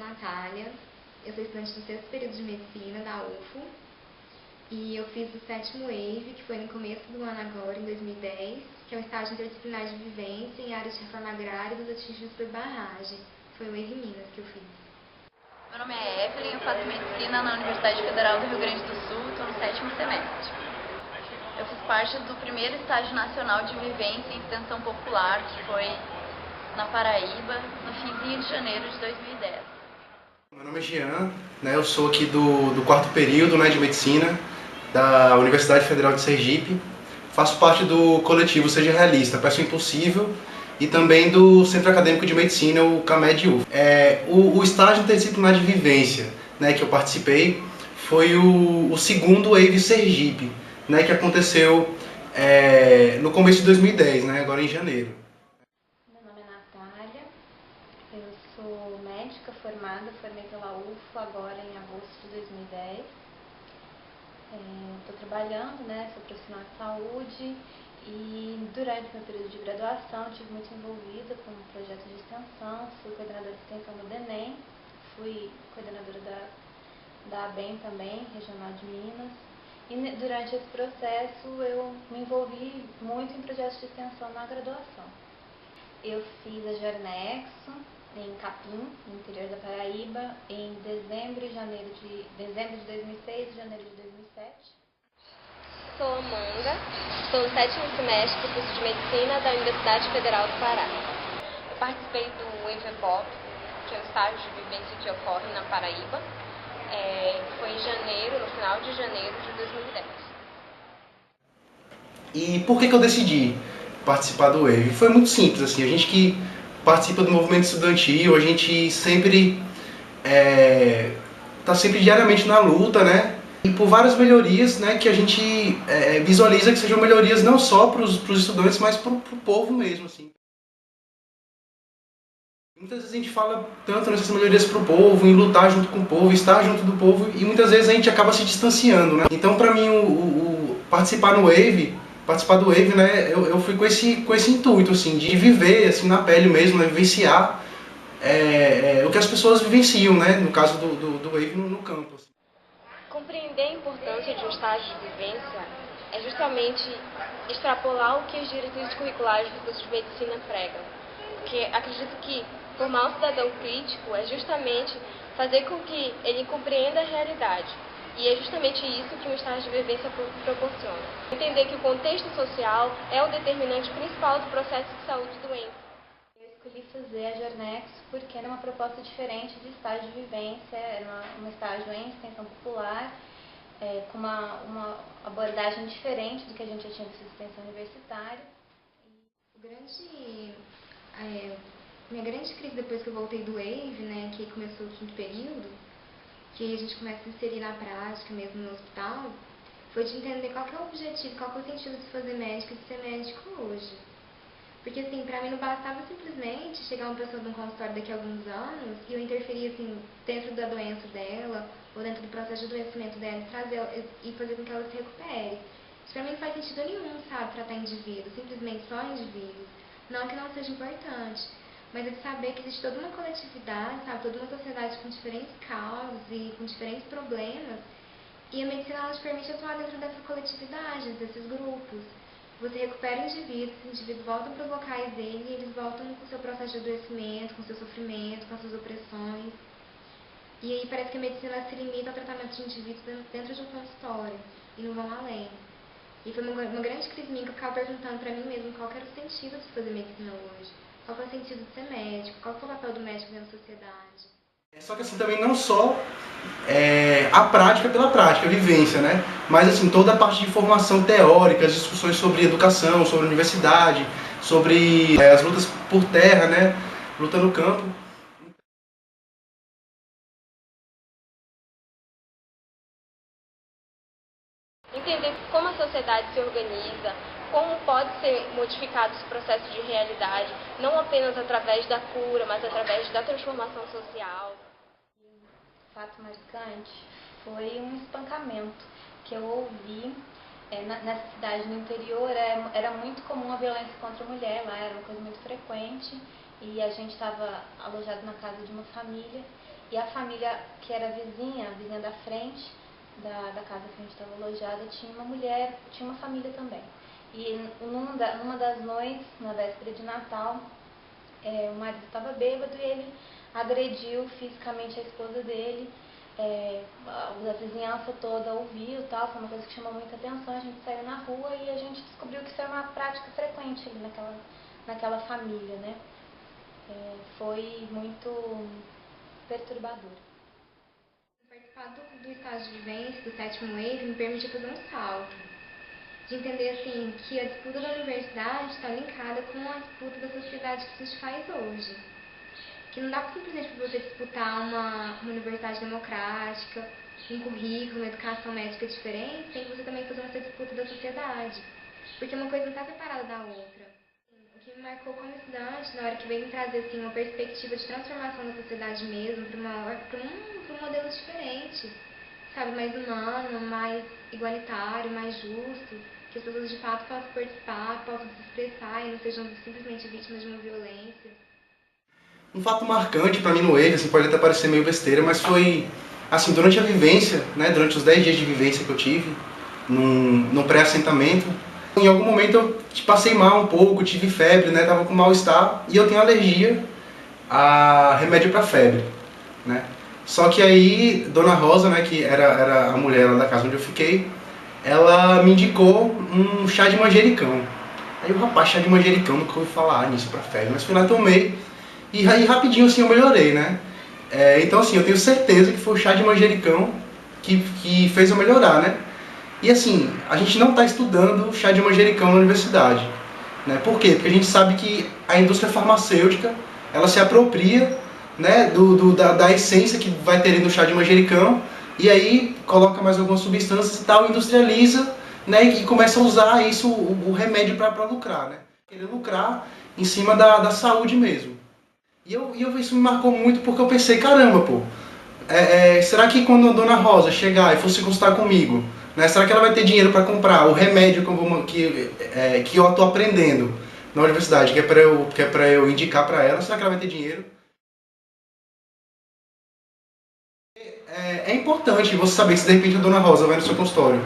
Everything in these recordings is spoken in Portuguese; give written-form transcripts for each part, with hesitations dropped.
Natália, eu sou estudante do 6º período de Medicina da UFO e eu fiz o 7º WAVE, que foi no começo do ano agora, em 2010, que é um estágio interdisciplinar de vivência em áreas de reforma agrária e dos atingidos por barragem. Foi o WAVE Minas que eu fiz. Meu nome é Evelyn, eu faço Medicina na Universidade Federal do Rio Grande do Sul, estou no 7º semestre. Eu fiz parte do primeiro estágio nacional de vivência e extensão popular, que foi na Paraíba, no finzinho de janeiro de 2010. Meu nome é Jean, eu sou aqui do 4º período de Medicina da Universidade Federal de Sergipe. Faço parte do coletivo Seja Realista, Peço o Impossível, e também do Centro Acadêmico de Medicina, o CAMED-UF. O estágio interdisciplinar de vivência que eu participei foi o 2º WAVE Sergipe, que aconteceu no começo de 2010, agora em janeiro. Meu nome é Natália, eu sou médica formei pela UFO agora em agosto de 2010. Estou trabalhando, sou profissional de saúde e durante meu período de graduação estive muito envolvida com projetos de extensão, fui coordenadora de extensão do DENEM, fui coordenadora da ABEM também, Regional de Minas. E durante esse processo eu me envolvi muito em projetos de extensão na graduação. Eu fiz a Jornexo em Capim, no interior da Paraíba, em dezembro de 2006 e janeiro de 2007. Sou Amanda, estou no 7º semestre do curso de Medicina da Universidade Federal do Pará. Eu participei do WAVE-EPOP, que é o estágio de vivência que ocorre na Paraíba. Foi em janeiro, no final de janeiro de 2010. E por que eu decidi participar do WAVE? Foi muito simples, assim, a gente que participa do movimento estudantil, a gente sempre está sempre diariamente na luta, e por várias melhorias, que a gente visualiza que sejam melhorias não só para os estudantes, mas para o povo mesmo, assim. Muitas vezes a gente fala tanto nessas melhorias para o povo, em lutar junto com o povo, estar junto do povo, e muitas vezes a gente acaba se distanciando, Então, para mim, participar do WAVE, eu fui com esse intuito, assim, de viver, assim, na pele mesmo, vivenciar o que as pessoas vivenciam, no caso do WAVE no campo. Assim. Compreender a importância de um estágio de vivência é justamente extrapolar o que as diretrizes curriculares do curso de Medicina pregam. Porque acredito que formar um cidadão crítico é justamente fazer com que ele compreenda a realidade. E é justamente isso que um estágio de vivência proporciona. Entender que o contexto social é o determinante principal do processo de saúde e doença. Eu escolhi fazer a Jornexo porque era uma proposta diferente de estágio de vivência, era um estágio em extensão popular, com uma abordagem diferente do que a gente já tinha de extensão universitária. Minha grande crise depois que eu voltei do WAVE, que começou o 5º período, que a gente começa a se inserir na prática mesmo no hospital, foi de entender qual que é o objetivo, qual que é o sentido de fazer médico e de ser médico hoje. Porque, assim, pra mim não bastava simplesmente chegar uma pessoa num consultório daqui a alguns anos e eu interferir, assim, dentro da doença dela ou dentro do processo de adoecimento dela e fazer com que ela se recupere. Isso pra mim não faz sentido nenhum, sabe, tratar indivíduos, simplesmente só indivíduos. Não que não seja importante, mas é de saber que existe toda uma coletividade, sabe, toda uma sociedade com diferentes causas e com diferentes problemas, e a medicina ela te permite atuar dentro dessa coletividade, desses grupos. Você recupera o indivíduo, esses indivíduos voltam para os locais dele e eles voltam com o seu processo de adoecimento, com o seu sofrimento, com as suas opressões. E aí parece que a medicina se limita ao tratamento de indivíduos dentro de um consultório e não vão além. E foi uma grande crise minha que eu ficava perguntando para mim mesma qual que era o sentido de fazer medicina hoje. Qual que é o sentido de ser médico? Qual que é o papel do médico dentro da sociedade? Só que assim, também não só a prática pela prática, a vivência, mas assim, toda a parte de formação teórica, as discussões sobre educação, sobre universidade, sobre as lutas por terra, luta no campo. Entender como a sociedade se organiza, como pode ser modificado esse processo de realidade, não apenas através da cura, mas através da transformação social. Um fato marcante foi um espancamento que eu ouvi nessa cidade no interior. Era muito comum a violência contra a mulher lá, era uma coisa muito frequente, e a gente estava alojado na casa de uma família E a família que era a vizinha da frente da casa que a gente estava alojada, tinha uma mulher, tinha uma família também. E numa das noites, na véspera de Natal, o marido estava bêbado e ele agrediu fisicamente a esposa dele. A vizinhança toda ouviu, tal, foi uma coisa que chamou muita atenção. A gente saiu na rua e a gente descobriu que isso era uma prática frequente ali naquela família, né? Foi muito perturbador. Participar do estágio de vivência, do 7º Wave, me permitiu fazer um salto. De entender assim, que a disputa da universidade está linkada com a disputa da sociedade que a gente faz hoje. Que não dá simplesmente para você disputar uma universidade democrática, um currículo, uma educação médica diferente, tem que você também fazer essa disputa da sociedade. Porque uma coisa não está separada da outra. O que me marcou como estudante, na hora que veio me trazer assim, uma perspectiva de transformação da sociedade mesmo, para um modelo diferente, sabe, mais humano, mais igualitário, mais justo, que as pessoas de fato possam participar, possam se expressar e não sejam simplesmente vítimas de uma violência. Um fato marcante para mim no Wave, assim, pode até parecer meio besteira, mas foi, assim, durante a vivência, né, durante os 10 dias de vivência que eu tive, num pré-assentamento, em algum momento eu passei mal um pouco, tive febre, né, tava com mal-estar, e eu tenho alergia a remédio para febre, né. Só que aí, Dona Rosa, né, que era a mulher lá da casa onde eu fiquei, ela me indicou um chá de manjericão. Aí o rapaz, chá de manjericão, nunca ouvi falar nisso para febre, mas fui lá, tomei, e aí rapidinho assim eu melhorei, né. Então assim, eu tenho certeza que foi o chá de manjericão que fez eu melhorar, né. E assim, a gente não está estudando chá de manjericão na universidade, né? Por quê? Porque a gente sabe que a indústria farmacêutica, ela se apropria, né, da essência que vai ter no chá de manjericão, e aí coloca mais algumas substâncias e tal, industrializa, né, e começa a usar isso, o remédio para lucrar, né? Querer lucrar em cima da saúde mesmo. E isso me marcou muito porque eu pensei, caramba, pô, será que quando a Dona Rosa chegar e for se consultar comigo, né, será que ela vai ter dinheiro para comprar o remédio que eu estou aprendendo na universidade, que é para eu indicar para ela? Será que ela vai ter dinheiro? É importante você saber se de repente a Dona Rosa vai no seu consultório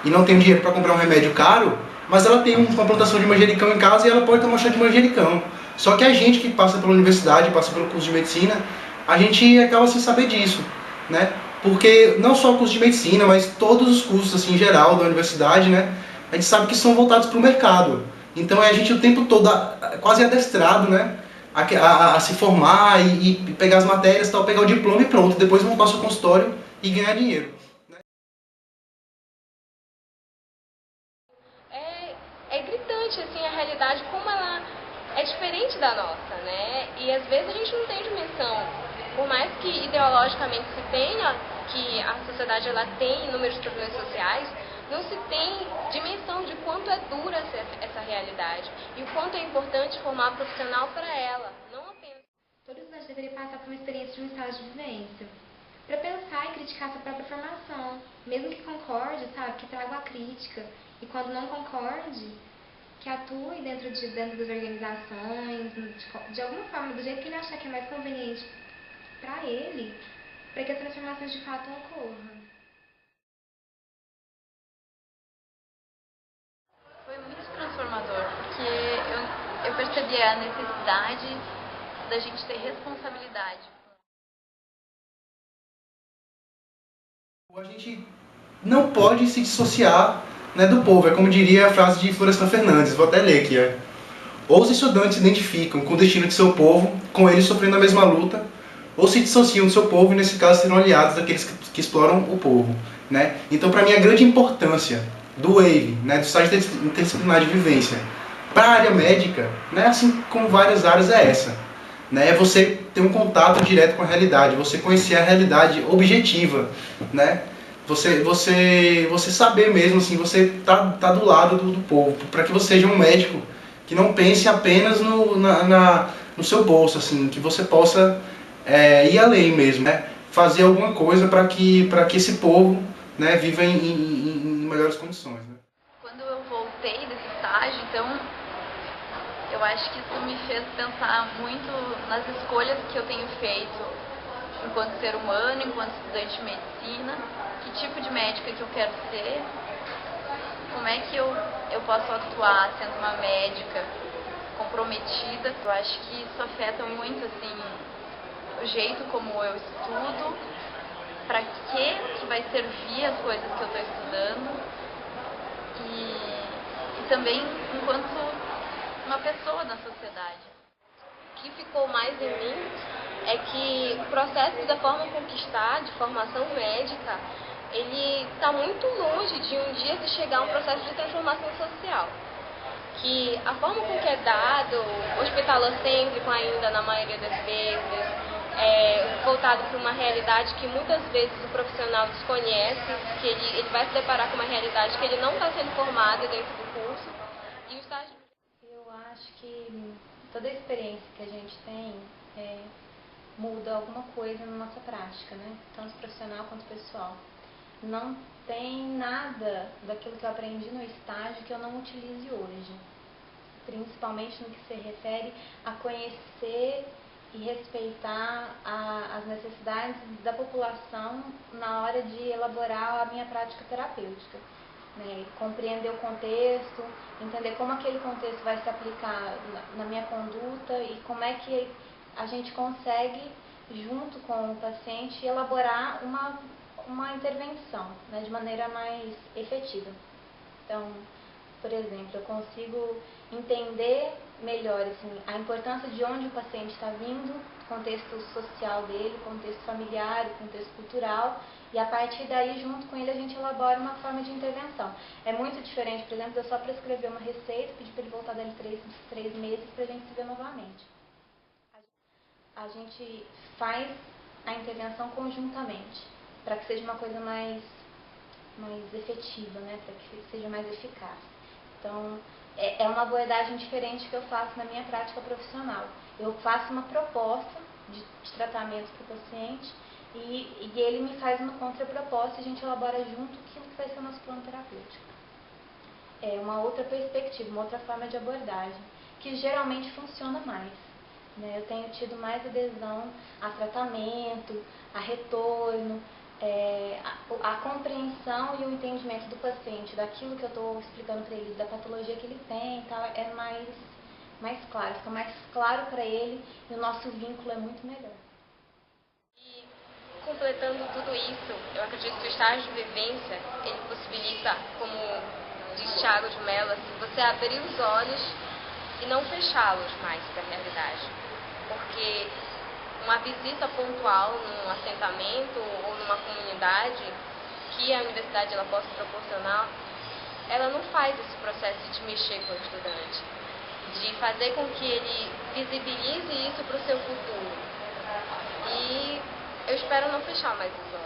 e não tem dinheiro para comprar um remédio caro, mas ela tem uma plantação de manjericão em casa e ela pode tomar chá de manjericão. Só que a gente que passa pela universidade, passa pelo curso de medicina, a gente acaba sem saber disso, né? Porque não só o curso de medicina, mas todos os cursos assim, em geral da universidade, né? A gente sabe que são voltados para o mercado. Então a gente o tempo todo quase adestrado, né? A se formar e pegar as matérias, tal, pegar o diploma e pronto. Depois montar o seu consultório e ganhar dinheiro. É gritante assim, a realidade, como ela é diferente da nossa, né? E às vezes a gente não tem dimensão. Por mais que ideologicamente se tenha que a sociedade ela tem inúmeros problemas sociais, não se tem dimensão de quanto é dura essa realidade e o quanto é importante formar profissional para ela, não apenas. Todo estudante deveria passar por uma experiência de um estágio de vivência, para pensar e criticar sua própria formação, mesmo que concorde, sabe, que traga uma crítica, e quando não concorde, que atue dentro das organizações, de alguma forma, do jeito que ele achar que é mais conveniente para ele, para que as transformações de fato ocorram. Foi muito transformador, porque eu percebi a necessidade da gente ter responsabilidade. A gente não pode se dissociar, né, do povo, é como diria a frase de Florestan Fernandes, vou até ler aqui. Ou os estudantes se identificam com o destino de seu povo, com eles sofrendo a mesma luta, ou se dissociam do seu povo e, nesse caso, serão aliados daqueles que exploram o povo, né? Então, para mim, a grande importância do WAVE, né, do estágio interdisciplinar de vivência, para a área médica, né, assim como várias áreas, é essa. Né, é você ter um contato direto com a realidade, você conhecer a realidade objetiva, né? Você saber mesmo, assim, você tá do lado do povo, para que você seja um médico que não pense apenas no seu bolso, assim, que você possa ir além mesmo, né? Fazer alguma coisa para que esse povo, né, viva em melhores condições. Né? Quando eu voltei desse estágio, então, eu acho que isso me fez pensar muito nas escolhas que eu tenho feito enquanto ser humano, enquanto estudante de medicina, que tipo de médica que eu quero ser, como é que eu posso atuar sendo uma médica comprometida. Eu acho que isso afeta muito, assim, o jeito como eu estudo, para que vai servir as coisas que eu estou estudando e também enquanto uma pessoa na sociedade. O que ficou mais em mim é que o processo da forma conquistar, de formação médica, ele está muito longe de um dia se chegar a um processo de transformação social. Que a forma com que é dado, hospitalocêntrico ainda na maioria das vezes, voltado para uma realidade que muitas vezes o profissional desconhece, que ele vai se deparar com uma realidade que ele não está sendo formado dentro do curso. E o estágio... Eu acho que toda a experiência que a gente tem muda alguma coisa na nossa prática, né? Tanto profissional quanto pessoal. Não tem nada daquilo que eu aprendi no estágio que eu não utilize hoje. Principalmente no que se refere a conhecer e respeitar as necessidades da população na hora de elaborar a minha prática terapêutica. Né? Compreender o contexto, entender como aquele contexto vai se aplicar na minha conduta e como é que a gente consegue, junto com o paciente, elaborar uma intervenção, né, de maneira mais efetiva. Então, por exemplo, eu consigo entender melhor assim, a importância de onde o paciente está vindo, o contexto social dele, o contexto familiar, o contexto cultural, e a partir daí, junto com ele, a gente elabora uma forma de intervenção. É muito diferente, por exemplo, eu só prescrever uma receita, pedir para ele voltar dali 3 meses para a gente se ver novamente. A gente faz a intervenção conjuntamente, para que seja uma coisa mais efetiva, né? Para que seja mais eficaz. Então, é uma abordagem diferente que eu faço na minha prática profissional. Eu faço uma proposta de tratamento para o paciente e ele me faz uma contraproposta e a gente elabora junto aquilo que vai ser o nosso plano terapêutico. É uma outra perspectiva, uma outra forma de abordagem, que geralmente funciona mais. Né? Eu tenho tido mais adesão a tratamento, a retorno, a compreensão e o entendimento do paciente, daquilo que eu estou explicando para ele, da patologia que ele tem, tá, é mais claro, fica mais claro para ele e o nosso vínculo é muito melhor. E completando tudo isso, eu acredito que o estágio de vivência, ele possibilita, como diz Thiago de Mello, assim, você abrir os olhos e não fechá-los mais para a realidade. Porque uma visita pontual num assentamento ou numa comunidade que a universidade ela possa proporcionar, ela não faz esse processo de mexer com o estudante, de fazer com que ele visibilize isso para o seu futuro. E eu espero não fechar mais os olhos.